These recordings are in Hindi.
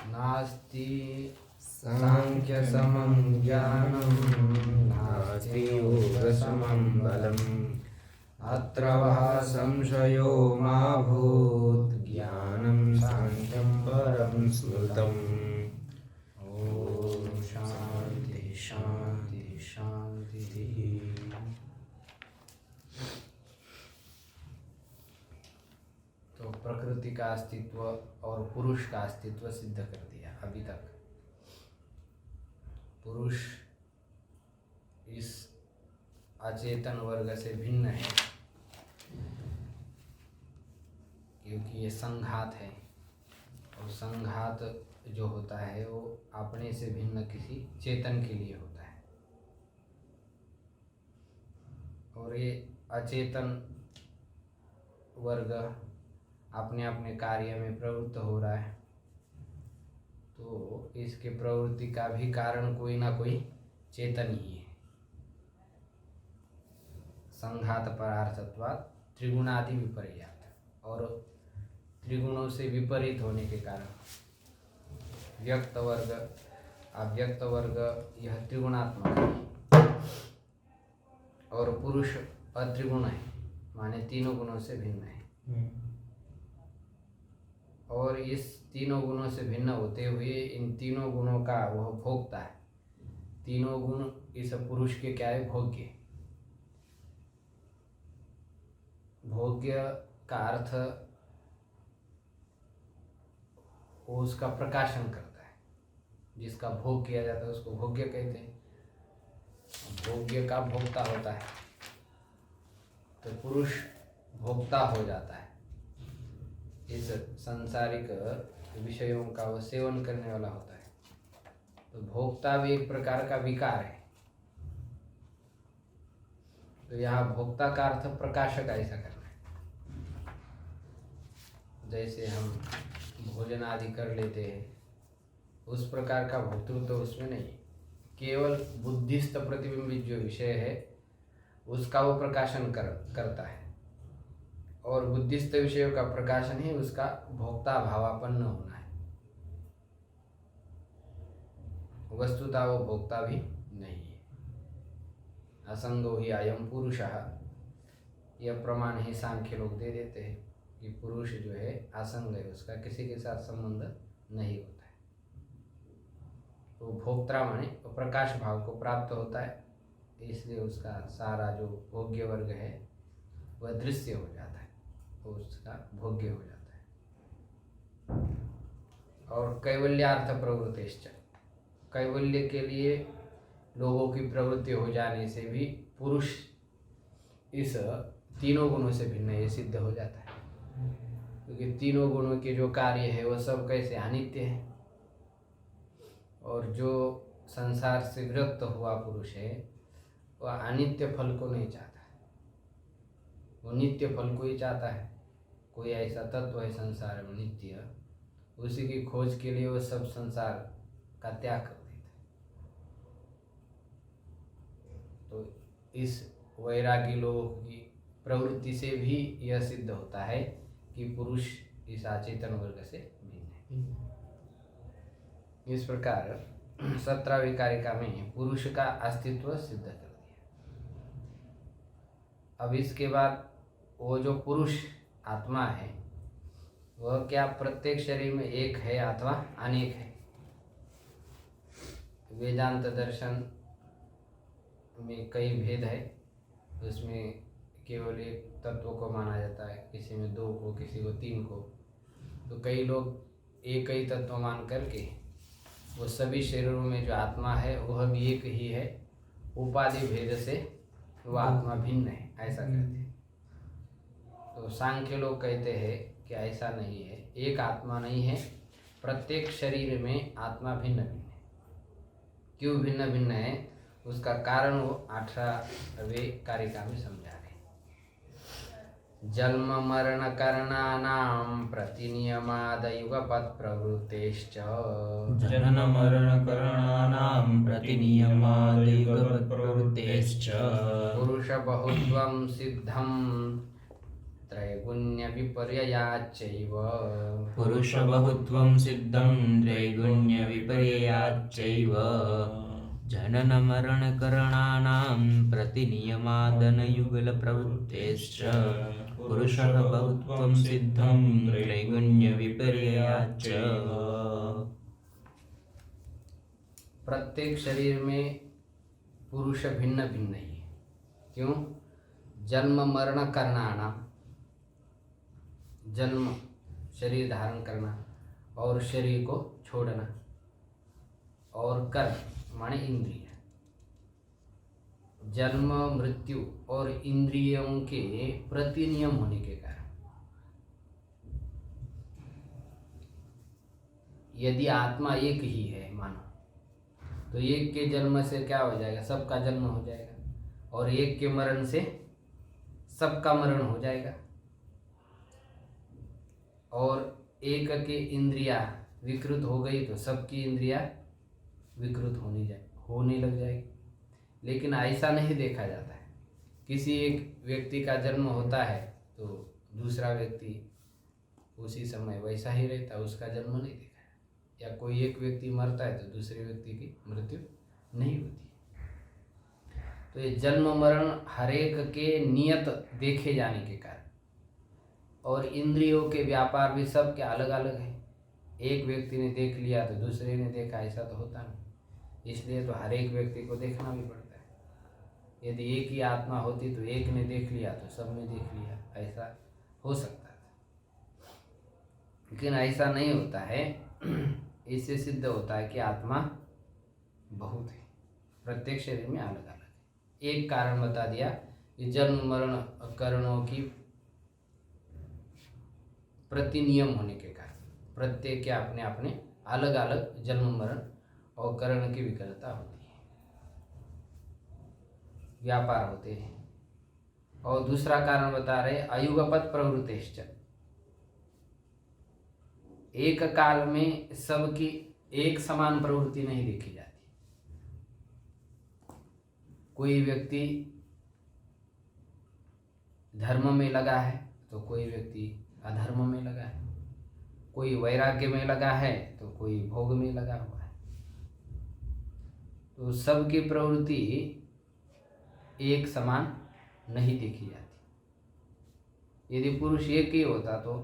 नास्ति सांख्यसमं ज्ञानं नास्ति योगसमं बलम् अत्र वः संशयो मा भूत् ज्ञानं सांख्यं परं स्मृतम्। ओम शांति शांति शांति। तो प्रकृति का अस्तित्व और पुरुष का अस्तित्व सिद्ध कर दिया। अभी तक पुरुष इस अचेतन वर्ग से भिन्न है, क्योंकि ये संघात है और संघात जो होता है वो अपने से भिन्न किसी चेतन के लिए होता है। और ये अचेतन वर्ग अपने अपने कार्य में प्रवृत्त हो रहा है, तो इसके प्रवृत्ति का भी कारण कोई ना कोई चेतन ही है। संघात परार्थत्वात् त्रिगुणादि विपर्यात्, और त्रिगुणों से विपरीत होने के कारण व्यक्त वर्ग अव्यक्त वर्ग यह त्रिगुणात्मक है और पुरुष अत्रिगुण है, माने तीनों गुणों से भिन्न है। और इस तीनों गुणों से भिन्न होते हुए इन तीनों गुणों का वह भोगता है। तीनों गुण इस पुरुष के क्या है? भोग्य। भोग्य का अर्थ वो उसका प्रकाशन करता है। जिसका भोग किया जाता है उसको भोग्य कहते हैं। भोग्य का भोक्ता होता है, तो पुरुष भोक्ता हो जाता है। इस सांसारिक विषयों का वो सेवन करने वाला होता है। तो भोक्ता भी एक प्रकार का विकार है। तो यहाँ भोक्ता का अर्थ प्रकाशक ऐसा करना है। जैसे हम भोजन आदि कर लेते हैं, उस प्रकार का भोक्तृत्व तो उसमें नहीं। केवल बुद्धिस्थ प्रतिबिंबित जो विषय है उसका वो प्रकाशन करता है, और बुद्धिस्थ विषयों का प्रकाशन ही उसका भोक्ता भावापन्न होना है। वस्तुतः वो भोक्ता भी नहीं है। असंगो ही अयम पुरुषः, यह प्रमाण ही सांख्य लोग दे देते हैं कि पुरुष जो है असंग है, उसका किसी के साथ संबंध नहीं होता है। तो भोक्ता माने प्रकाश भाव को प्राप्त होता है, इसलिए उसका सारा जो भोग्य वर्ग है वह दृश्य हो जाता है, उसका भोग्य हो जाता है। और कैवल्यार्थ प्रवृत्तिश्च, कैवल्य के लिए लोगों की प्रवृत्ति हो जाने से भी पुरुष इस तीनों गुणों से भिन्न ये सिद्ध हो जाता है। क्योंकि तीनों गुणों के जो कार्य है वह सब कैसे अनित्य है, और जो संसार से विरक्त हुआ पुरुष है वह अनित्य फल को नहीं चाहता है, वो नित्य फल को ही चाहता है। कोई ऐसा तत्व है संसार में नित्य, उसी की खोज के लिए वो सब संसार का त्याग कर देता है। तो इस वैरागी लोगों की प्रवृत्ति से भी यह सिद्ध होता है कि पुरुष इस अचेतन वर्ग से भिन्न है। इस प्रकार 17वीं कारिका में पुरुष का अस्तित्व सिद्ध कर दिया। अब इसके बाद वो जो पुरुष आत्मा है वह क्या प्रत्येक शरीर में एक है अथवा अनेक है? वेदांत दर्शन में कई भेद है, उसमें केवल एक तत्व को माना जाता है, किसी में 2 को, किसी को 3 को। तो कई लोग एक ही तत्व मान करके वो सभी शरीरों में जो आत्मा है वह भी एक ही है, उपाधि भेद से वह आत्मा भिन्न है, ऐसा कहते हैं। तो सांख्य लोग कहते हैं कि ऐसा नहीं है, एक आत्मा नहीं है, प्रत्येक शरीर में आत्मा भिन्न भिन्न है। क्यों भिन्न भिन्न है उसका कारण वो 18वें कारिका में समझा रहे हैं। जन्म मरण करणानां प्रतिनियमादयुगपत् प्रवृत्तेश्च जनन मरण करणानां प्रतिनियमादयुगपत् प्रवृत्तेश्च पुरुष बहुत्वं सिद्धं त्रैगुण्य विपर्ययाच्चैव पुरुष बहुत्वं सिद्धं त्रैगुण्य विपर्ययाच्चैव जनन मरण करणानां प्रतिनियमादनयुगल प्रवृत्तेश्च पुरुषः बहुत्वं सिद्धं त्रैगुण्य विपर्ययाच्च। प्रत्येक शरीर में पुरुष भिन्न भिन्न ही है। क्यों? जन्म मरण करना, जन्म शरीर धारण करना और शरीर को छोड़ना, और कर्म माने इंद्रिय। जन्म मृत्यु और इंद्रियों के प्रतिनियम होने के कारण यदि आत्मा एक ही है मानो, तो एक के जन्म से क्या हो जाएगा? सबका जन्म हो जाएगा, और एक के मरण से सबका मरण हो जाएगा, और एक के इंद्रिया विकृत हो गई तो सबकी इंद्रिया विकृत होने लग जाएगी। लेकिन ऐसा नहीं देखा जाता है। किसी एक व्यक्ति का जन्म होता है तो दूसरा व्यक्ति उसी समय वैसा ही रहता है, उसका जन्म नहीं देखा है। या कोई एक व्यक्ति मरता है तो दूसरे व्यक्ति की मृत्यु नहीं होती। तो ये जन्म मरण हर एक के नियत देखे जाने के कारण, और इंद्रियों के व्यापार भी सब के अलग अलग है। एक व्यक्ति ने देख लिया तो दूसरे ने देखा, ऐसा तो होता नहीं। इसलिए तो हर एक व्यक्ति को देखना भी पड़ता है। यदि एक ही आत्मा होती तो एक ने देख लिया तो सब ने देख लिया, ऐसा हो सकता था। लेकिन ऐसा नहीं होता है। इससे सिद्ध होता है कि आत्मा बहुत है, प्रत्येक शरीर में अलग अलग है। एक कारण बता दिया कि जन्म मरण करणों की प्रतिनियम होने के कारण प्रत्येक के अपने अपने अलग अलग जन्म मरण और करण की विकलता होती है, व्यापार होते हैं। और दूसरा कारण बता रहे अयुगपत प्रवृत्तिश्च, एक काल में सबकी एक समान प्रवृत्ति नहीं देखी जाती। कोई व्यक्ति धर्म में लगा है तो कोई व्यक्ति अधर्म में लगा है, कोई वैराग्य में लगा है तो कोई भोग में लगा हुआ है। तो सबकी प्रवृत्ति एक समान नहीं देखी जाती। यदि पुरुष एक ही होता तो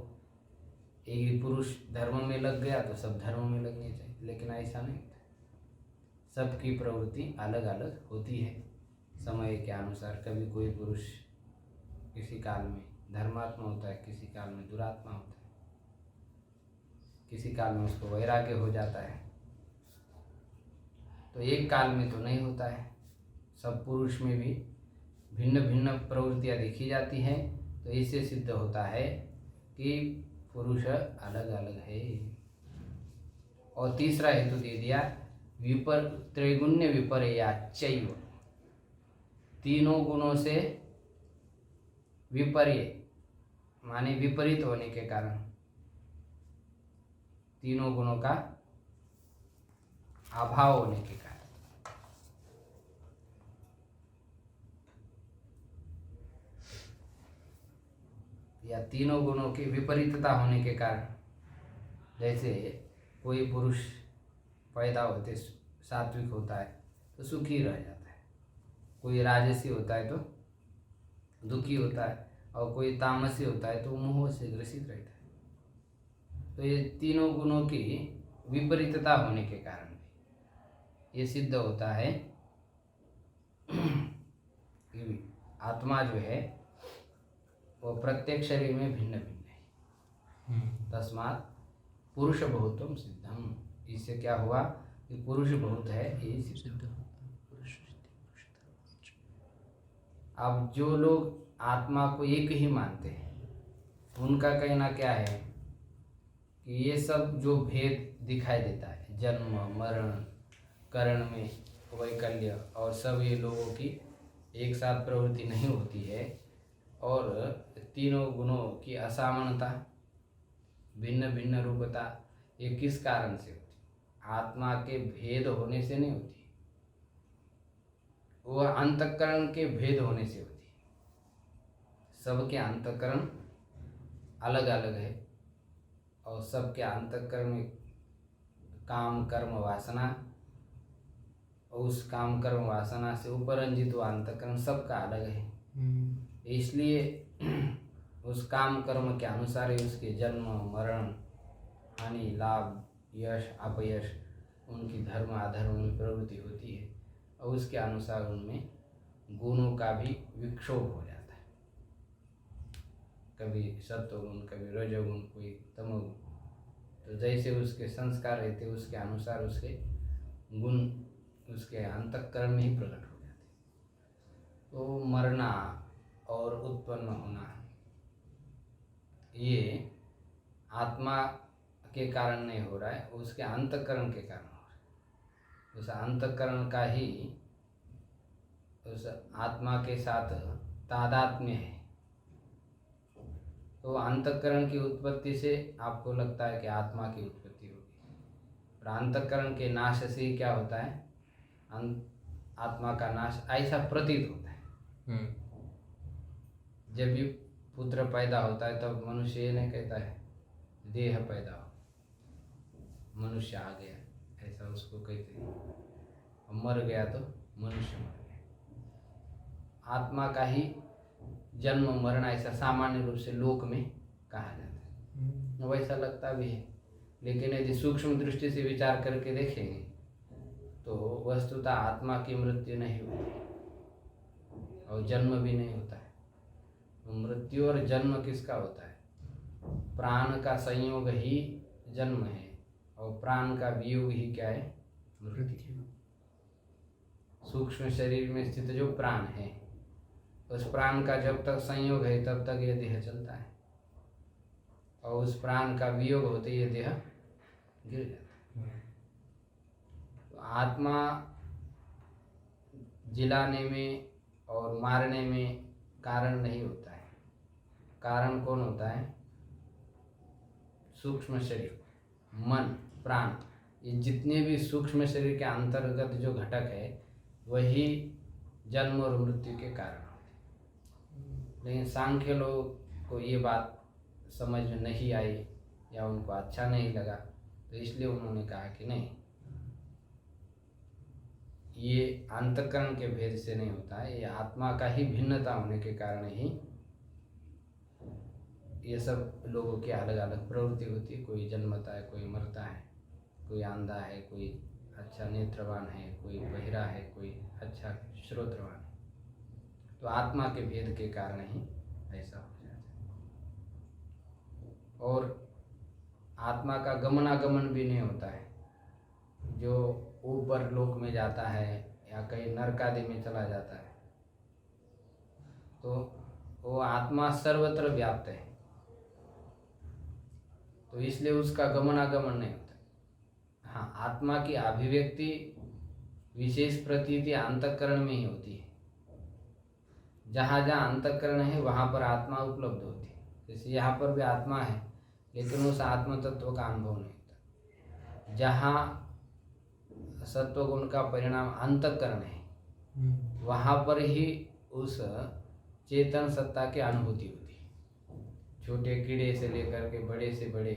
एक पुरुष धर्म में लग गया तो सब धर्म में लगने चाहिए, लेकिन ऐसा नहीं होता। सबकी प्रवृत्ति अलग अलग होती है समय के अनुसार। कभी कोई पुरुष किसी काल में धर्मात्मा होता है, किसी काल में दुरात्मा होता है, किसी काल में उसको वैराग्य हो जाता है। तो एक काल में तो नहीं होता है। सब पुरुष में भी भिन्न भिन्न प्रवृत्तियां देखी जाती हैं। तो इससे सिद्ध होता है कि पुरुष अलग अलग है। और तीसरा हेतु दे दिया त्रैगुण्य विपर्ययाच्चैव, तीनों गुणों से विपर्य माने विपरीत होने के कारण, तीनों गुणों का अभाव होने के कारण, या तीनों गुणों की विपरीतता होने के कारण, जैसे कोई पुरुष पैदा होते सात्विक होता है तो सुखी रह जाता है, कोई राजसी होता है तो दुखी होता है, और कोई तामसी होता है तो मोह से ग्रसित रहता है। तो ये तीनों गुणों की विपरीतता होने के कारण ये सिद्ध होता है कि आत्मा जो है वो प्रत्येक शरीर में भिन्न भिन्न है। तस्मात् पुरुष बहुत्वम सिद्धम, इससे क्या हुआ कि पुरुष बहुत है ये सिद्ध। अब जो लोग आत्मा को एक ही मानते हैं उनका कहना क्या है कि ये सब जो भेद दिखाई देता है, जन्म मरण करण में वैकल्य, और सब ये लोगों की एक साथ प्रवृत्ति नहीं होती है, और तीनों गुणों की असमानता, भिन्न भिन्न रूपता, ये किस कारण से होती? आत्मा के भेद होने से नहीं होती, वह अंतःकरण के भेद होने से होती है। सबके अंतःकरण अलग अलग है और सबके अंतःकरण में काम कर्म वासना, और उस काम कर्म वासना से उपरंजित हुआ अंतःकरण सबका अलग है। इसलिए उस काम कर्म के अनुसार ही उसके जन्म मरण, हानि लाभ, यश अपयश, उनकी धर्म अधर्म में प्रवृत्ति होती है और उसके अनुसार उनमें गुणों का भी विक्षोभ हो जाता है, कभी सत्वगुण, कभी रजोगुण, कोई तमोगुण। तो जैसे उसके संस्कार रहते उसके अनुसार उसके गुण उसके अंतःकरण में ही प्रकट हो जाते। तो मरना और उत्पन्न होना ये आत्मा के कारण नहीं हो रहा है, उसके अंतःकरण के कारण हो रहा है। उस अंतःकरण का ही उस आत्मा के साथ तादात्म्य है। तो अंतःकरण की उत्पत्ति से आपको लगता है कि आत्मा की उत्पत्ति होगी, और अंतःकरण के नाश से ही क्या होता है? आत्मा का नाश, ऐसा प्रतीत होता है। जब भी पुत्र पैदा होता है तब मनुष्य ये नहीं कहता है देह पैदा हो, मनुष्य आ गया, ऐसा उसको कहते हैं। मर गया तो मनुष्य मर गया। आत्मा का ही जन्म मरण ऐसा सामान्य रूप से लोक में कहा जाता है, वैसा लगता भी है। लेकिन यदि सूक्ष्म दृष्टि से विचार करके देखेंगे तो वस्तुतः आत्मा की मृत्यु नहीं होती और जन्म भी नहीं होता है। तो मृत्यु और जन्म किसका होता है? प्राण का संयोग ही जन्म है और प्राण का वियोग ही क्या है? मृत्यु। सूक्ष्म शरीर में स्थित जो प्राण है, उस प्राण का जब तक संयोग है तब तक यह देह चलता है, और उस प्राण का वियोग होते ही यह देह गिर जाता है। तो आत्मा जिलाने में और मारने में कारण नहीं होता है। कारण कौन होता है? सूक्ष्म शरीर, मन, प्राण, ये जितने भी सूक्ष्म शरीर के अंतर्गत जो घटक है वही जन्म और मृत्यु के कारण होते हैं। लेकिन सांख्य लोग को ये बात समझ में नहीं आई या उनको अच्छा नहीं लगा, तो इसलिए उन्होंने कहा कि नहीं, ये अंतःकरण के भेद से नहीं होता है, ये आत्मा का ही भिन्नता होने के कारण ही ये सब लोगों की अलग अलग प्रवृत्ति होती है। कोई जन्मता है, कोई मरता है, कोई अंधा है, कोई अच्छा नेत्रवान है, कोई बहिरा है, कोई अच्छा श्रोत्रवान है। तो आत्मा के भेद के कारण ही ऐसा हो जाता है। और आत्मा का गमनागमन भी नहीं होता है। जो ऊपर लोक में जाता है या कहीं नरक आदि में चला जाता है तो वो आत्मा सर्वत्र व्याप्त है, तो इसलिए उसका गमनागमन नहीं होता। हाँ, आत्मा की अभिव्यक्ति विशेष प्रतीति अंतःकरण में ही होती है। जहाँ जहाँ अंतःकरण है वहाँ पर आत्मा उपलब्ध होती है। जैसे यहाँ पर भी आत्मा है लेकिन उस आत्म तत्व का अनुभव नहीं होता। जहाँ सत्वगुण का परिणाम अंतःकरण है वहाँ पर ही उस चेतन सत्ता की अनुभूति होती है। छोटे कीड़े से लेकर के बड़े से बड़े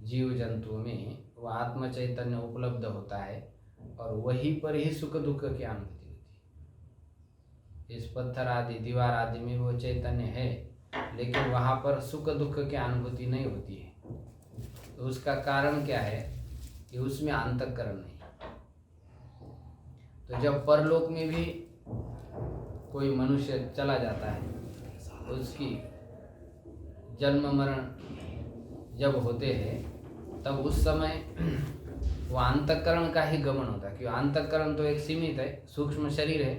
जीव जंतुओं में वो आत्म चैतन्य उपलब्ध होता है और वहीं पर ही सुख दुख की अनुभूति होती है। इस पत्थर आदि दीवार आदि में वो चैतन्य है लेकिन वहाँ पर सुख दुख की अनुभूति नहीं होती है। तो उसका कारण क्या है कि उसमें अंतःकरण नहीं। तो जब परलोक में भी कोई मनुष्य चला जाता है, उसकी जन्म मरण जब होते हैं तब उस समय वो अंतःकरण का ही गमन होता है, क्योंकि अंतःकरण तो एक सीमित है, सूक्ष्म शरीर है।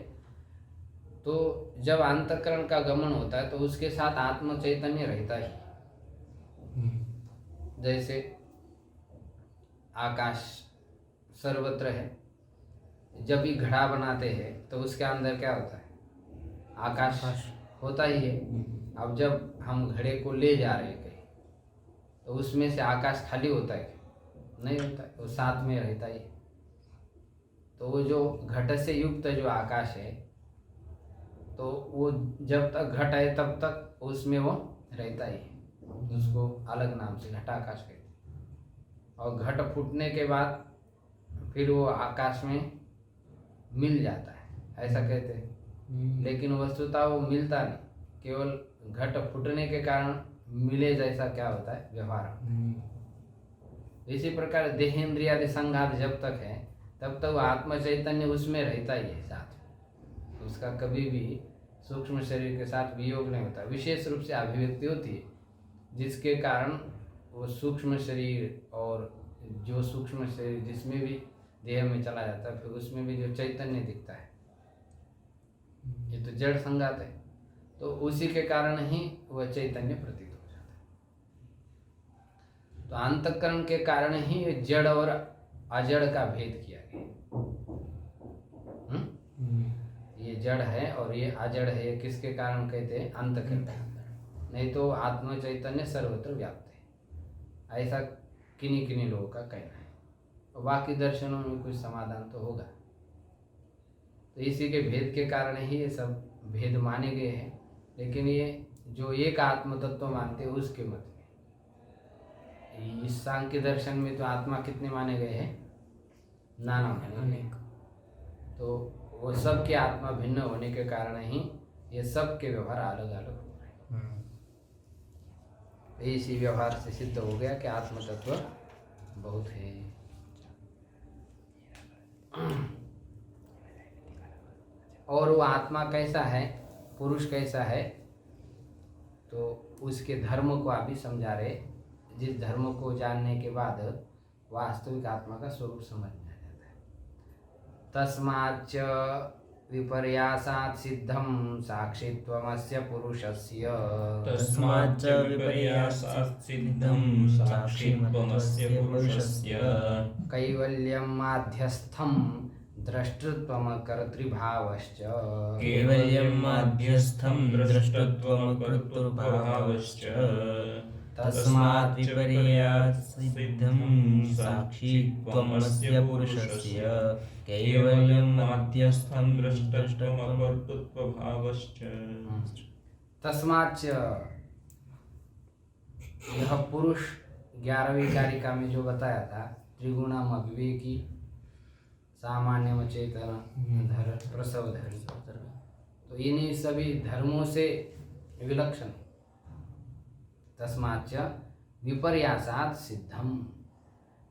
तो जब अंतःकरण का गमन होता है तो उसके साथ आत्म चैतन्य रहता ही। जैसे आकाश सर्वत्र है, जब भी घड़ा बनाते हैं तो उसके अंदर क्या होता है? आकाश होता ही है। अब जब हम घड़े को ले जा रहे हैं कहीं, तो उसमें से आकाश खाली होता है क्या? नहीं होता, वो साथ में रहता ही है। तो वो जो घट से युक्त जो आकाश है, तो वो जब तक घट है तब तक उसमें वो रहता ही है। उसको अलग नाम से घटाकाश कहते हैं। और घट फूटने के बाद फिर वो आकाश में मिल जाता है, ऐसा कहते हैं। लेकिन वस्तुतः वो मिलता नहीं, केवल घट फूटने के कारण मिले जैसा क्या होता है, व्यवहार। इसी प्रकार देहेंद्रियादि संघात जब तक है तब तक वो आत्म चैतन्य उसमें रहता ही है साथ। उसका कभी भी सूक्ष्म शरीर के साथ वियोग नहीं होता। विशेष रूप से अभिव्यक्ति होती है, जिसके कारण वो सूक्ष्म शरीर, और जो सूक्ष्म शरीर जिसमें भी देह में चला जाता है, फिर उसमें भी जो चैतन्य दिखता है, ये तो जड़ संघात है। तो उसी के कारण ही वह चैतन्य प्रतीत हो जाता है। तो अंतःकरण के कारण ही जड़ और अजड़ का भेद किया गया। ये जड़ है और ये अजड़ है, ये किसके कारण कहते हैं? अंतःकरण। नहीं तो आत्म चैतन्य सर्वत्र व्याप्त है, ऐसा किन्हीं किन्हीं लोगों का कहना है। और बाकी दर्शनों में कुछ समाधान तो होगा। तो इसी के भेद के कारण ही ये सब भेद माने गए हैं। लेकिन ये जो एक आत्म तत्व मानते हैं उसके मत में, इस सांख्य दर्शन में तो आत्मा कितने माने गए हैं? नाना माने गए। तो वो सब की आत्मा भिन्न होने के कारण ही ये सब के व्यवहार अलग अलग हो रहे हैं। इसी व्यवहार से सिद्ध हो गया कि आत्म तत्व बहुत है। और वो आत्मा कैसा है, पुरुष कैसा है, तो उसके धर्म को अभी समझा रहे। जिस धर्म को जानने के बाद वास्तविक आत्मा का स्वरूप समझ में आ जाता है। तस्माच्च विपर्यासात् सिद्धं साक्षित्वमस्य पुरुषस्य। तस्माच्च विपर्यासात् सिद्धं साक्षित्वमस्य पुरुषस्य। कैवल्यं माध्यस्थं द्रष्टृत्वम कर्तृभावश्च। केवल्यं माध्यस्थं द्रष्टृत्वम कर्तृभावश्च। तस्मात् विपर्यासात् सिद्धं साक्षित्वमस्य पुरुषस्य। कैवल्यं माध्यस्थं द्रष्टृत्वम कर्तृत्वभावश्च। तस्माच्च, यह पुरुष 11वीं कारिका में जो बताया था, त्रिगुणम अविवेकी, सामान्य चेतन, धर प्रसव धर्म, तो इन्हीं सभी धर्मों से विलक्षण। तस्माच्च विपर्यासात् सिद्धम,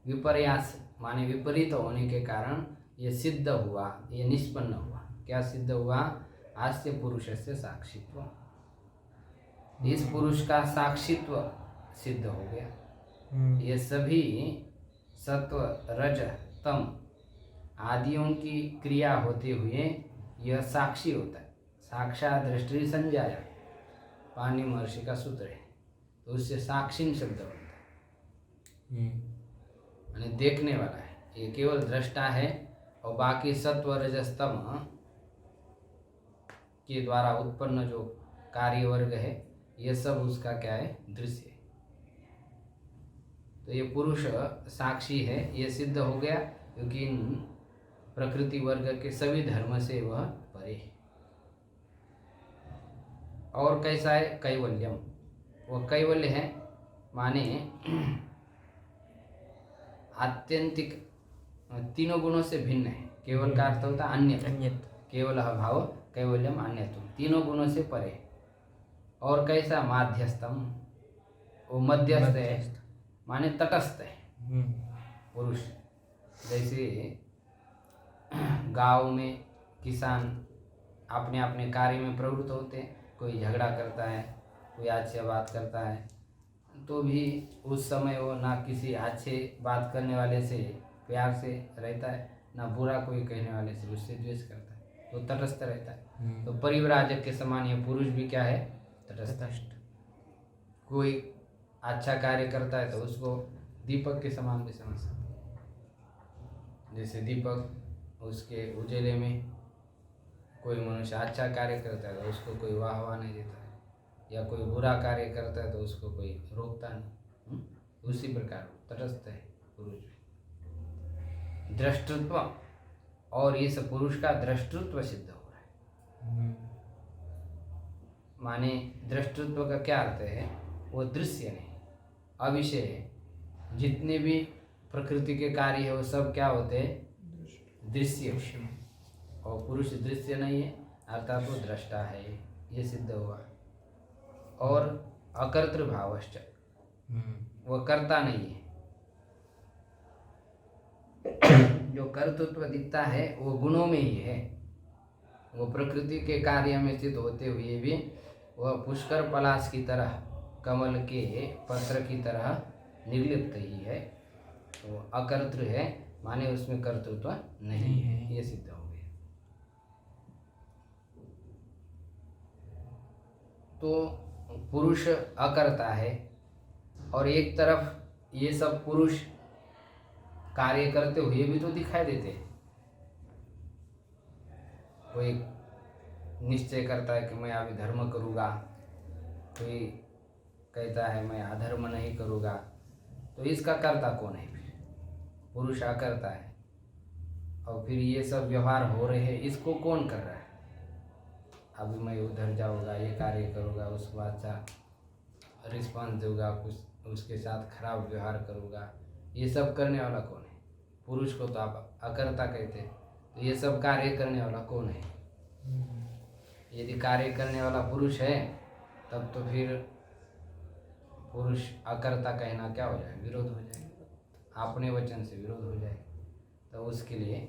विपर्यास माने विपरीत होने के कारण ये सिद्ध हुआ, ये निष्पन्न हुआ। क्या सिद्ध हुआ? आस्य पुरुषस्य साक्षित्व, इस पुरुष का साक्षित्व सिद्ध हो गया। ये सभी सत्व रज तम आदियों की क्रिया होते हुए यह साक्षी होता है। साक्षात दृष्टि संजाया, पाणिनि महर्षि का सूत्र है। तो उससे साक्षिण शब्द बनता है, यानी देखने वाला है। ये केवल दृष्टा है, और बाकी सत्व रजस्तम के द्वारा उत्पन्न जो कार्य वर्ग है, ये सब उसका क्या है? दृश्य है। तो ये पुरुष साक्षी है, ये सिद्ध हो गया, क्योंकि इन प्रकृति वर्ग के सभी धर्म से वह परे है। और कैसा है? कैवल्यम, वो कैवल्य है माने आत्यंतिक, तीनों गुणों से भिन्न है। केवल का अर्थ होता है अन्य, केवल भाव कैवल्यम अन्यत्व, तीनों गुणों से परे। और कैसा? माध्यस्थम, वो मध्यस्थ है माने तटस्थ है पुरुष। जैसे गांव में किसान अपने अपने कार्य में प्रवृत्त होते हैं, कोई झगड़ा करता है, कोई अच्छे बात करता है, तो भी उस समय वो ना किसी अच्छे बात करने वाले से प्यार से रहता है, ना बुरा कोई कहने वाले से उससे द्वेष करता है, तो तटस्थ रहता है। तो परिव्राजक के समान ये पुरुष भी क्या है? तटस्थ। कोई अच्छा कार्य करता है तो उसको दीपक के समान भी समझ सकते हैं। जैसे दीपक उसके उजेले में कोई मनुष्य अच्छा कार्य करता है तो उसको कोई वाह नहीं देता है, या कोई बुरा कार्य करता है तो उसको कोई रोकता नहीं। उसी प्रकार तटस्थ है पुरुष भी। दृष्टृत्व, और इस पुरुष का दृष्टृत्व सिद्ध हो रहा है। माने दृष्टृत्व का क्या अर्थ है? वो दृश्य नहीं, अविषय है। जितने भी प्रकृति के कार्य है वो सब क्या होते हैं? दृश्य। और पुरुष दृश्य नहीं है, अर्थात वो दृष्टा है, ये सिद्ध हुआ। और अकर्तृभावश्च, वो कर्ता नहीं है। जो कर्तृत्व दिखता है वो गुणों में ही है। वो प्रकृति के कार्य में स्थित होते हुए भी वह पुष्कर पलाश की तरह, कमल के पत्र की तरह निर्लिप्त ही है। वो अकर्तृ है, माने उसमें कर्तृत्व नहीं है, ये सिद्ध हो गया। तो पुरुष अकर्ता है, और एक तरफ ये सब पुरुष कार्य करते हुए भी तो दिखाई देते हैं। कोई निश्चय करता है कि मैं अभी धर्म करूँगा, कोई कहता है मैं अधर्म नहीं करूँगा, तो इसका कर्ता कौन है? फिर पुरुष अकर्ता है, और फिर ये सब व्यवहार हो रहे हैं, इसको कौन कर रहा है? अभी मैं उधर जाऊँगा, ये कार्य करूँगा, उसको अच्छा रिस्पॉन्स दूंगा, कुछ उसके साथ खराब व्यवहार करूँगा, ये सब करने वाला कौन है? पुरुष को तो आप अकर्ता कहते हैं, तो ये सब कार्य करने वाला कौन है? यदि कार्य करने वाला पुरुष है तब तो फिर पुरुष अकर्ता कहना क्या हो जाए? विरोध हो जाएगा, अपने वचन से विरोध हो जाएगा। तो उसके लिए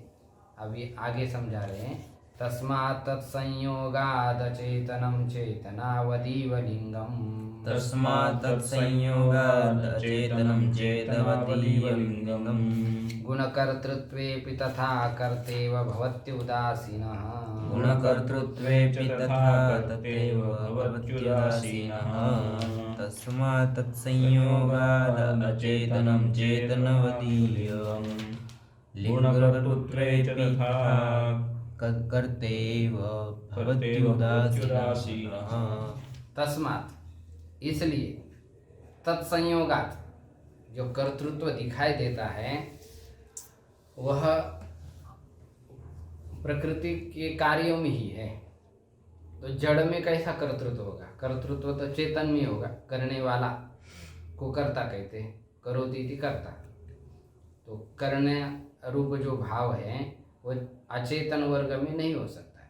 अभी आगे समझा रहे हैं, तस्मात् तत्संयोगाद् अचेतनं चेतनावदीव लिंगम्। तस्मात् तत्संयोगाद् अचेतनं चेतनावदीव लिंगम्। गुणकर्तृत्वेऽपि तथा कर्तेव भवत्युदासीनः। गुणकर्तृत्वेऽपि तथा तथैव भवत्युदासीनः। तस्मात् तत्संयोगाद् अचेतनं चेतनावदीव गुणकर्तृत्वे च तथा कर्तेव भवत्युदासीनः। तस्मात्, इसलिए, तत्संयोगात्, जो कर्तृत्व दिखाई देता है वह प्रकृति के कार्यों में ही है। तो जड़ में कैसा कर्तृत्व होगा? कर्तृत्व तो चेतन में होगा, करने वाला को कर्ता कहते हैं, करोति इति कर्ता। तो करने रूप जो भाव है वो अचेतन वर्ग में नहीं हो सकता है।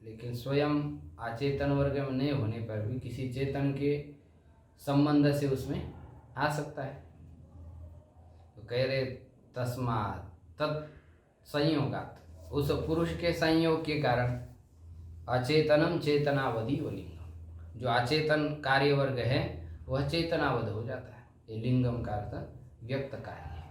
लेकिन स्वयं अचेतन वर्ग में नहीं होने पर भी किसी चेतन के संबंध से उसमें आ सकता है। तो कह रहे तस्मात् तत्संयोगात्, उस पुरुष के संयोग के कारण अचेतनम चेतनावधि व लिंगम, जो अचेतन कार्य वर्ग है वह चेतनावध हो जाता है। ये लिंगम का अर्थ व्यक्त कार्य है,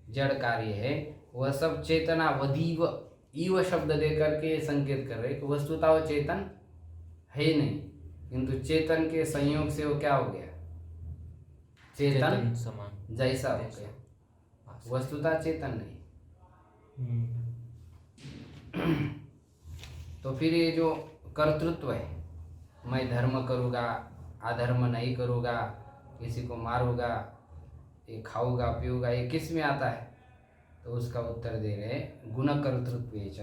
जड़ कार्य है, वह सब चेतनावधीव, ईव शब्द दे करके संकेत कर रहे कि वस्तुतः वो चेतन है नहीं, किंतु चेतन के संयोग से वो क्या हो गया? चेतन समान जैसा हो गया, वस्तुतः चेतन नहीं। तो फिर ये जो कर्तृत्व है, मैं धर्म करूँगा, अधर्म नहीं करूँगा, किसी को मारूँगा, ये खाऊँगा पीऊँगा, ये किस में आता है? तो उसका उत्तर दे रहे गुण कर्तृत्व च,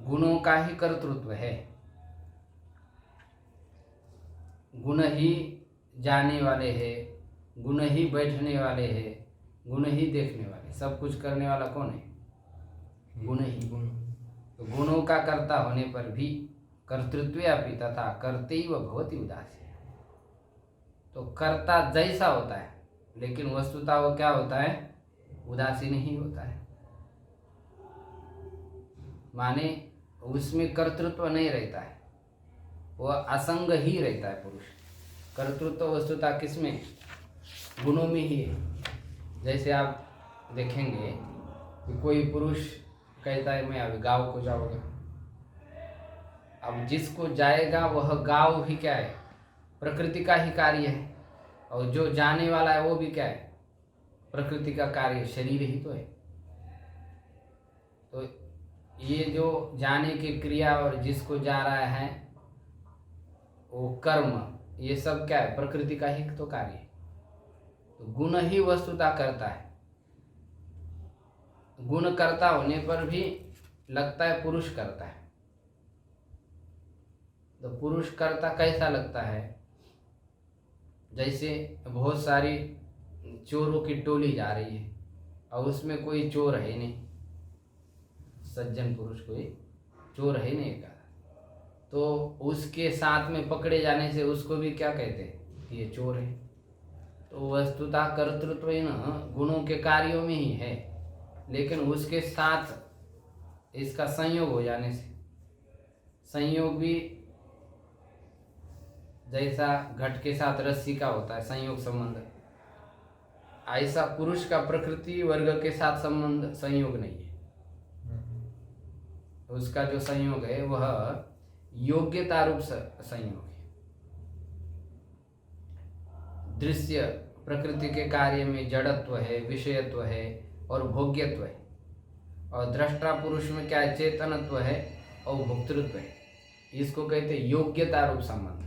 गुणों का ही कर्तृत्व है। गुण ही जाने वाले हैं, गुण ही बैठने वाले हैं, गुण ही देखने वाले, सब कुछ करने वाला कौन है? गुण ही। तो गुणों का कर्ता होने पर भी कर्तृत्वेऽपि तथा कर्तैव भवति उदासीन, तो कर्ता जैसा होता है लेकिन वस्तुतः वो क्या होता है? उदासीन ही होता है। माने उसमें कर्तृत्व नहीं रहता है, वह असंग ही रहता है पुरुष। कर्तृत्व वस्तुतः किसमें? गुणों में ही है। जैसे आप देखेंगे कि कोई पुरुष कहता है मैं अभी गाँव को जाऊँगा, अब जिसको जाएगा वह गाँव ही क्या है? प्रकृति का ही कार्य है, और जो जाने वाला है वो भी क्या है? प्रकृति का कार्य, शरीर ही तो है। तो ये जो जाने की क्रिया और जिसको जा रहा है वो कर्म, ये सब क्या है? प्रकृति का ही तो कार्य है। तो गुण ही वस्तुता करता है। गुण कर्ता होने पर भी लगता है पुरुष करता है। तो पुरुष कर्ता कैसा लगता है? जैसे बहुत सारी चोरों की टोली जा रही है और उसमें कोई चोर है नहीं, सज्जन पुरुष कोई चोर है नहीं का, तो उसके साथ में पकड़े जाने से उसको भी क्या कहते हैं कि ये चोर है। तो वस्तुतः कर्तृत्व इन गुणों के कार्यों में ही है, लेकिन उसके साथ इसका संयोग हो जाने से, संयोग भी जैसा घट के साथ रस्सी का होता है संयोग संबंध, ऐसा पुरुष का प्रकृति वर्ग के साथ संबंध संयोग नहीं है। उसका जो संयोग है वह योग्यता रूप संयोग है। दृश्य प्रकृति के कार्य में जड़त्व है, विषयत्व है और भोग्यत्व है, और दृष्टा पुरुष में क्या है? चेतनत्व है और भोक्तृत्व है। इसको कहते हैं योग्यता रूप संबंध।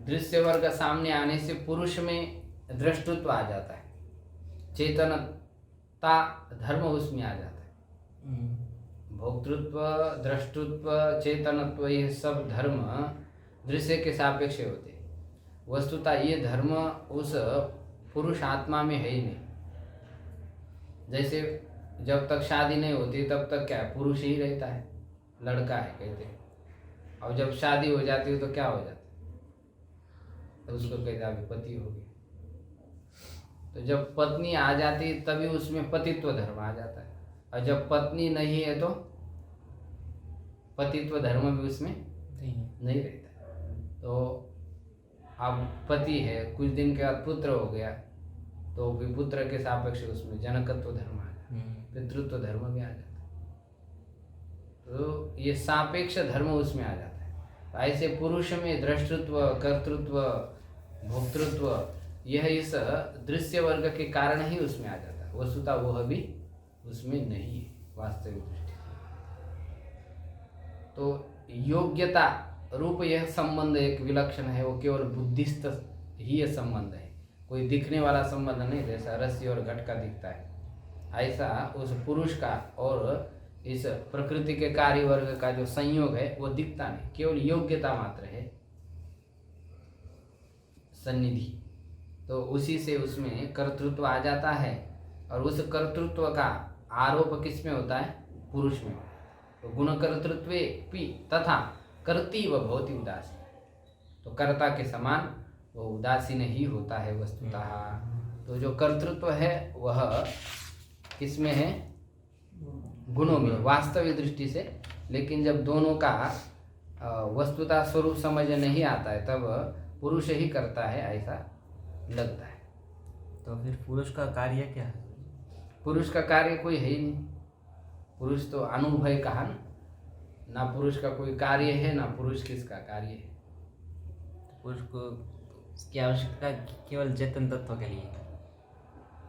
दृश्य वर्ग सामने आने से पुरुष में दृष्टत्व आ जाता है, चेतनता धर्म उसमें आ जाता है। भोक्तृत्व, दृष्टत्व, चेतनत्व, ये सब धर्म दृश्य के सापेक्ष होते हैं। वस्तुतः ये धर्म उस पुरुष आत्मा में है ही नहीं। जैसे जब तक शादी नहीं होती तब तक क्या है? पुरुष ही रहता है, लड़का है कहते हैं। और जब शादी हो जाती है तो क्या हो जाता है? तो उसको कहते अभी पति हो गया। तो जब पत्नी आ जाती तभी उसमें पतित्व धर्म आ जाता है, और जब पत्नी नहीं है तो पतित्व धर्म भी उसमें नहीं रहता। तो अब पति है, कुछ दिन के बाद पुत्र हो गया तो भी पुत्र के सापेक्ष उसमें जनकत्व धर्म आ जाता है, पितृत्व धर्म भी आ जाता है। तो ये सापेक्ष धर्म उसमें आ जाता है। तो ऐसे पुरुष में दृष्टत्व, कर्तृत्व, भोक्तृत्व, यह इस दृश्य वर्ग के कारण ही उसमें आ जाता है। वस्तुतः वह भी उसमें नहीं है वास्तविक दृष्टि से। तो योग्यता रूप यह संबंध एक विलक्षण है, वो केवल बुद्धिस्त ही यह संबंध है, कोई दिखने वाला संबंध नहीं। जैसा रस्सी और घट का दिखता है, ऐसा उस पुरुष का और इस प्रकृति के कार्य वर्ग का जो संयोग है वो दिखता नहीं, केवल योग्यता मात्र है, सन्निधि। तो उसी से उसमें कर्तृत्व आ जाता है, और उस कर्तृत्व का आरोप किस में होता है? पुरुष में। तो गुण कर्तृत्वे पि तथा कर्ती व भवति उदासीन, तो कर्ता के समान वो उदासीन ही होता है वस्तुतः। तो जो कर्तृत्व है वह किसमें है? गुणों में, वास्तविक दृष्टि से। लेकिन जब दोनों का वस्तुतः स्वरूप समझ नहीं आता है तब पुरुष ही करता है ऐसा लगता है। तो फिर पुरुष का कार्य क्या है? पुरुष का कार्य कोई है ही नहीं। पुरुष तो अनुभव कहा ना, पुरुष का कोई कार्य है ना पुरुष किसका कार्य है। पुरुष को की आवश्यकता केवल चेतन तत्व के लिए,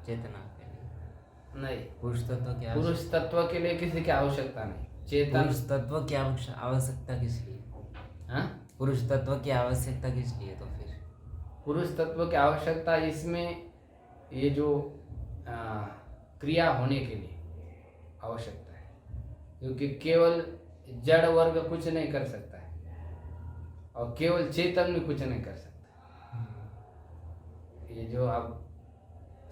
चेतना के लिए नहीं। पुरुष तत्व की पुरुष तत्व के लिए किसी की आवश्यकता नहीं। चेतन पुरुष तत्व की आवश्यकता किस लिए? हाँ, पुरुष तत्व की आवश्यकता किस लिए? तो फिर पुरुष तत्व की आवश्यकता इसमें ये जो क्रिया होने के लिए आवश्यकता है, क्योंकि केवल जड़ वर्ग कुछ नहीं कर सकता है और केवल चेतन भी कुछ नहीं कर सकता। ये जो अब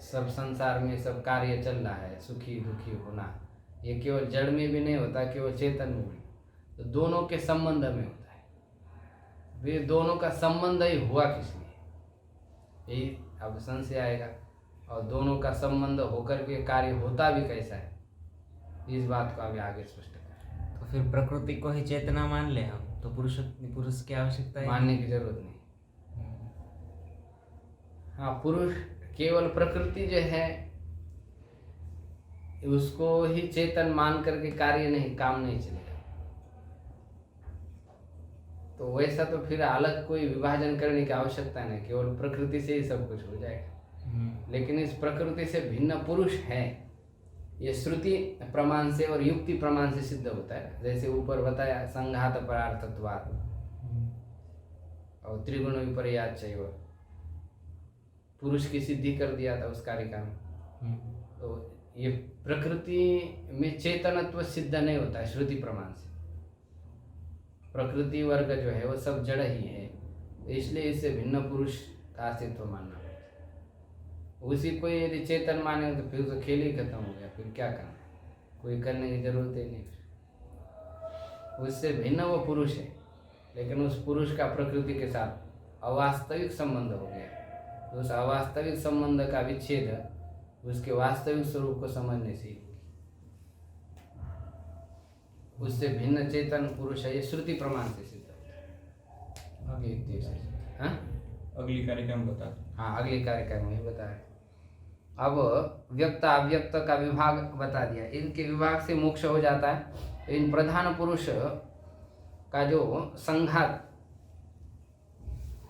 सब संसार में सब कार्य चल रहा है, सुखी दुखी होना, ये केवल जड़ में भी नहीं होता, केवल चेतन में भी, तो दोनों के संबंध में होता है। वे दोनों का संबंध ही हुआ किस लिए, यही अब संशय आएगा। और दोनों का संबंध होकर के कार्य होता भी कैसा है, इस बात को अभी आगे स्पष्ट करें। तो फिर प्रकृति को ही चेतना मान ले हम, तो पुरुष की आवश्यकता है? मानने की जरूरत नहीं। हाँ, पुरुष केवल प्रकृति जो है उसको ही चेतन मान करके कार्य नहीं, काम नहीं चलेगा। तो वैसा तो फिर अलग कोई विभाजन करने की आवश्यकता नहीं, केवल प्रकृति से ही सब कुछ हो जाएगा। लेकिन इस प्रकृति से भिन्न पुरुष है, ये श्रुति प्रमाण से और युक्ति प्रमाण से सिद्ध होता है। जैसे ऊपर बताया संघात परार्थत्वात् और त्रिगुण विपर्याच चैव, पुरुष की सिद्धि कर दिया था उस कारिका में। तो ये प्रकृति में चेतनत्व सिद्ध नहीं होता है श्रुति प्रमाण से। प्रकृति वर्ग जो है वो सब जड़ ही है, इसलिए इसे भिन्न पुरुष का अस्तित्व मानना पड़ता है। उसी को यदि चेतन माने तो फिर तो खेल ही खत्म हो गया, फिर क्या करना, कोई करने की जरूरत ही नहीं। उससे भिन्न वो पुरुष है, लेकिन उस पुरुष का प्रकृति के साथ अवास्तविक संबंध हो गया। तो उस अवास्तविक संबंध का विच्छेद उसके वास्तविक स्वरूप को समझने से ही, उससे भिन्न चेतन पुरुष है, ये श्रुति प्रमाण से सिद्ध होता है। हाँ, अगली कारिका में बता। हाँ, अगली कारिका में बताया। अब व्यक्त अव्यक्त का विभाग बता दिया, इनके विभाग से मोक्ष हो जाता है। तो इन प्रधान पुरुष का जो संघात,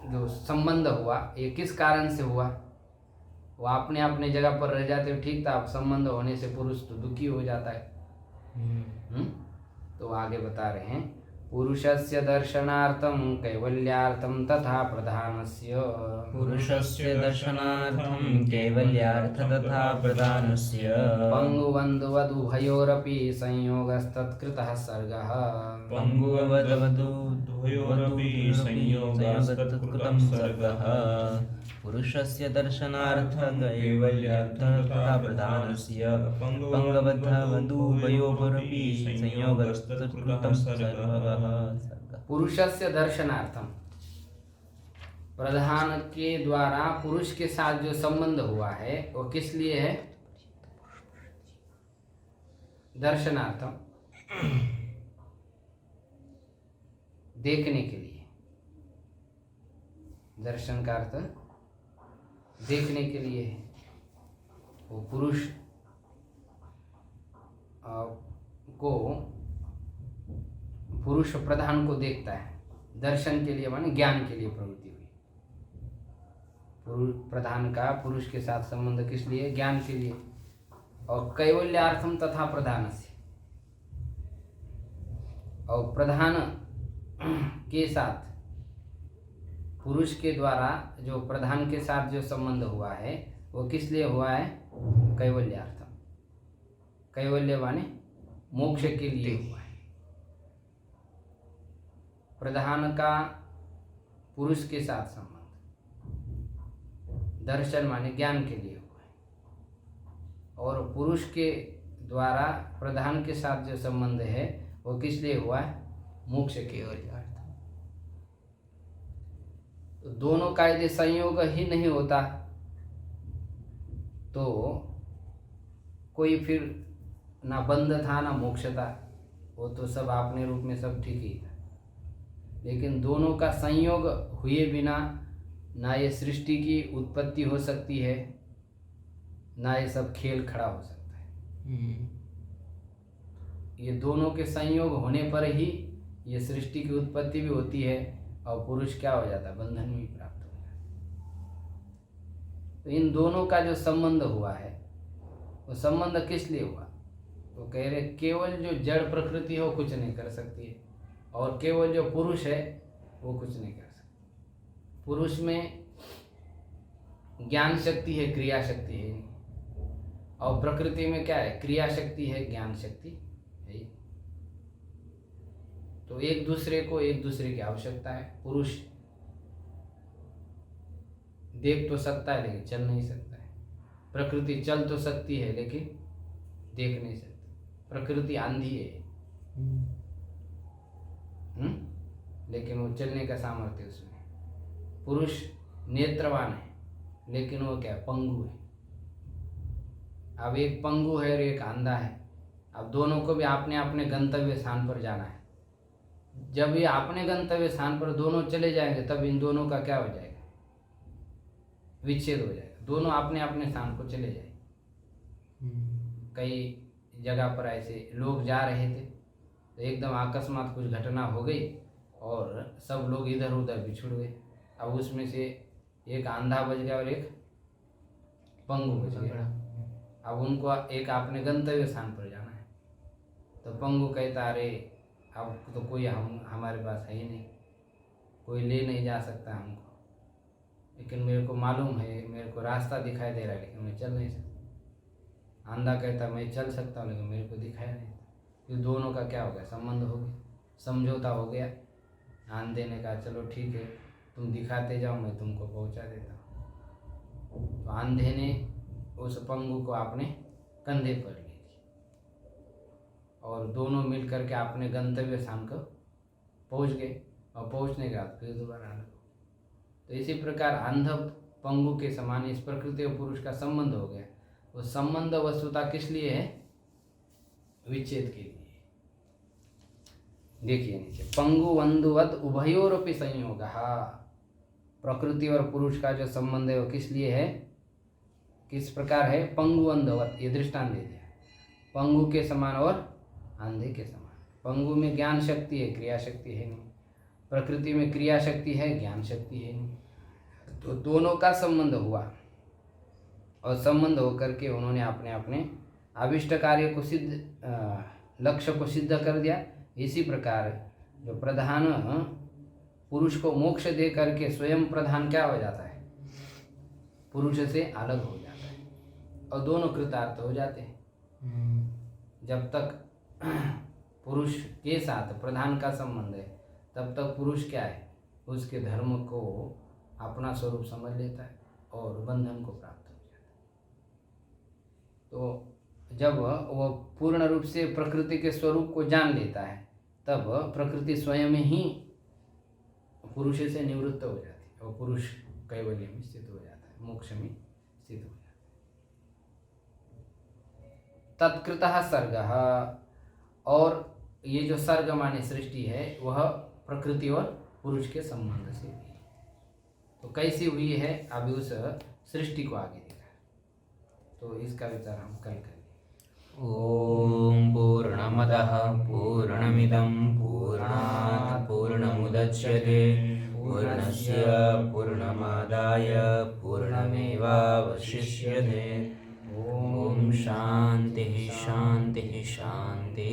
जो संबंध हुआ, ये किस कारण से हुआ? वो अपने अपने जगह पर रह जाते हो, ठीक था। अब संबंध होने से पुरुष तो दुखी हो जाता है। तो आगे बता रहे हैं, पुरुषस्य दर्शनार्थं कैवल्यार्थं तथा प्रधानस्य, पुरुषस्य दर्शनार्थं कैवल्यार्थ तथा प्रधानस्य, पंगुबन्धुवधूभयोरपि संयोगस्तत्कृतः सर्गः, पंगुवधूभयोरपि संयोगस्तत्कृतं सर्गः। पुरुषस्य दर्शनार्थं कैवल्यार्थ तथा प्रधानस्य, पंगवधूभयोरपि संयोगस्तत्कृतं सर्गः। पुरुषस्य दर्शनार्थम, प्रधान के द्वारा पुरुष के साथ जो संबंध हुआ है वो किस लिए है? दर्शनार्थम, देखने के लिए। दर्शन का अर्थ देखने के लिए है। वो पुरुष को, पुरुष प्रधान को देखता है। दर्शन के लिए माने ज्ञान के लिए प्रवृत्ति हुई। प्रधान का पुरुष के साथ संबंध किस लिए? ज्ञान के लिए। और कैवल्यार्थम तथा प्रधानस्य, और प्रधान के साथ पुरुष के द्वारा जो प्रधान के साथ जो संबंध हुआ है वो किस लिए हुआ है? कैवल्यार्थम। कैवल्य माने मोक्ष के लिए हुआ है। प्रधान का पुरुष के साथ संबंध दर्शन माने ज्ञान के लिए हुआ है, और पुरुष के द्वारा प्रधान के साथ जो संबंध है वो किस लिए हुआ है? मोक्ष के लिए। तो दोनों का यदि संयोग ही नहीं होता तो कोई फिर ना बंध था ना मोक्ष था, वो तो सब अपने रूप में सब ठीक ही था। लेकिन दोनों का संयोग हुए बिना ना ये सृष्टि की उत्पत्ति हो सकती है, ना ये सब खेल खड़ा हो सकता है। ये दोनों के संयोग होने पर ही ये सृष्टि की उत्पत्ति भी होती है और पुरुष क्या हो जाता है? बंधन में प्राप्त हो जाता है। तो इन दोनों का जो संबंध हुआ है वो संबंध किस लिए हुआ? तो कह रहे केवल जो जड़ प्रकृति हो कुछ नहीं कर सकती है, और केवल जो पुरुष है वो कुछ नहीं कर सकता। पुरुष में ज्ञान शक्ति है, क्रिया शक्ति है, और प्रकृति में क्या है? क्रिया शक्ति है, ज्ञान शक्ति है। तो एक दूसरे को, एक दूसरे की आवश्यकता है। पुरुष देख तो सकता है लेकिन चल नहीं सकता है। प्रकृति चल तो सकती है लेकिन देख नहीं सकती। प्रकृति आंधी है, लेकिन वो चलने का सामर्थ्य उसमें। पुरुष नेत्रवान है लेकिन वो क्या? पंगु है। अब एक पंगु है और एक अंधा है। अब दोनों को भी अपने अपने गंतव्य स्थान पर जाना है। जब ये अपने गंतव्य स्थान पर दोनों चले जाएंगे तब इन दोनों का क्या हो जाएगा? विच्छेद हो जाएगा। दोनों अपने अपने स्थान को चले जाएंगे। कई जगह पर ऐसे लोग जा रहे थे तो एकदम अकस्मात कुछ घटना हो गई और सब लोग इधर उधर बिछुड़ गए। अब उसमें से एक अंधा बच गया और एक पंगु बच गया। अब उनको एक आपने गंतव्य स्थान पर जाना है, तो पंगु कहता अरे अब तो कोई हमारे पास है ही नहीं, कोई ले नहीं जा सकता हमको, लेकिन मेरे को मालूम है, मेरे को रास्ता दिखाई दे रहा है, लेकिन मैं चल नहीं सकता। अंधा कहता मैं चल सकता हूँ, लेकिन मेरे को दिखाया नहीं। तो दोनों का क्या हो गया, संबंध हो गया, समझौता हो गया। अंधे ने कहा चलो ठीक है, तुम दिखाते जाओ, मैं तुमको पहुँचा देता हूँ। तो अंधे ने उस पंगु को अपने कंधे पर ले लिया और दोनों मिल करके अपने गंतव्य स्थान को पहुँच गए। और पहुँचने के बाद फिर दोबारा अलग। तो इसी प्रकार अंध पंगु के समान इस प्रकृति और पुरुष का संबंध हो गया। वो संबंध वस्तुता किस लिए है, विच्छेद के लिए। देखिए नीचे, पंगु वंदुवत उभयोरपि संयोगः, प्रकृति और पुरुष का जो संबंध है वो किस लिए है, किस प्रकार है, पंगु वंदवत, ये दृष्टांत दे दिया, पंगु के समान और अंधे के समान। पंगु में ज्ञान शक्ति है, क्रिया शक्ति है नहीं, प्रकृति में क्रिया शक्ति है, ज्ञान शक्ति है नहीं। तो दोनों का संबंध हुआ और संबंध होकर के उन्होंने अपने अपने अभिष्ट कार्य को लक्ष्य को सिद्ध कर दिया। इसी प्रकार जो प्रधान पुरुष को मोक्ष दे करके स्वयं प्रधान क्या हो जाता है, पुरुष से अलग हो जाता है और दोनों कृतार्थ हो जाते हैं। जब तक पुरुष के साथ प्रधान का संबंध है तब तक पुरुष क्या है, उसके धर्म को अपना स्वरूप समझ लेता है और बंधन को प्राप्त हो जाता है। तो जब वह पूर्ण रूप से प्रकृति के स्वरूप को जान लेता है तब प्रकृति स्वयं ही पुरुष से निवृत्त हो जाती है और पुरुष कैवल्य में स्थित हो जाता है, मोक्ष में स्थित हो जाता है। तत्कृतः सर्गः, और ये जो सर्ग माने सृष्टि है वह प्रकृति और पुरुष के संबंध से हुई है। तो कैसी हुई है, अभी उस सृष्टि को आगे देखा, तो इसका विचार हम कल करेंगे। ओम पूर्णमदः पूर्णमिदं पूर्णात् पूर्णमुदच्यते पूर्णस्य पूर्णमादाय पूर्णमेवावशिष्यते। ओम शांति शांति शांति।